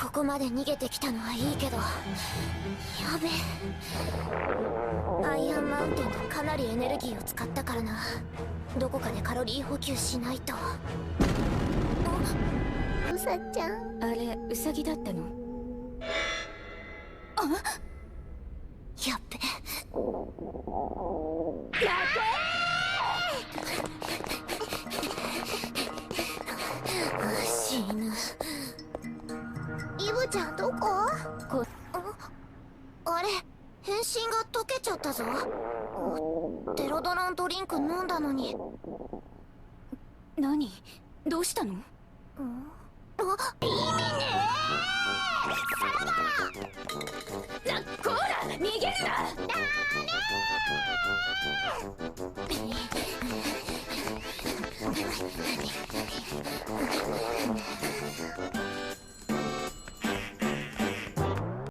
ここまで逃げてきたのはいいけど、やべえ。アイアンマウンテンがかなりエネルギーを使ったからな。どこかでカロリー補給しないと。うさちゃん、あれウサギだったの？あ、やっべ。死ぬ。イブちゃんどこ？あれ、変身が溶けちゃったぞ。デロドランドリンク飲んだのに。何？どうしたの？意味ねえ。こら逃げるな。